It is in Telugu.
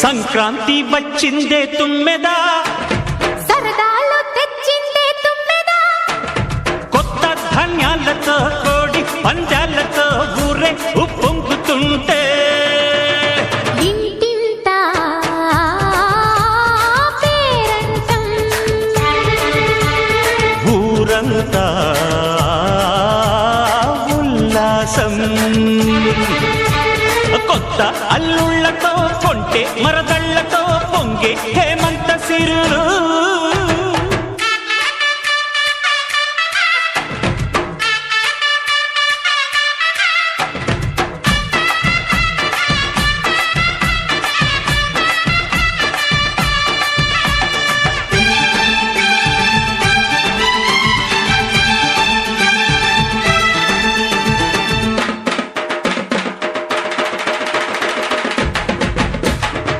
సంక్రాంతి వచ్చిందే తుమ్మెదా, సరదాలు తెచ్చిందే తుమ్మెదా, కొత్త ధాన్యాలతో కోడి పందాలతో ఊరే ఉప్పొంగుతుంటే ఇంటింత పేరంటం, ఊరంతా ఉల్లాసం. కొత్త అల్లుళ్లతో కొంటే మరదళ్లతో పొంగే హేమంత సిరులు.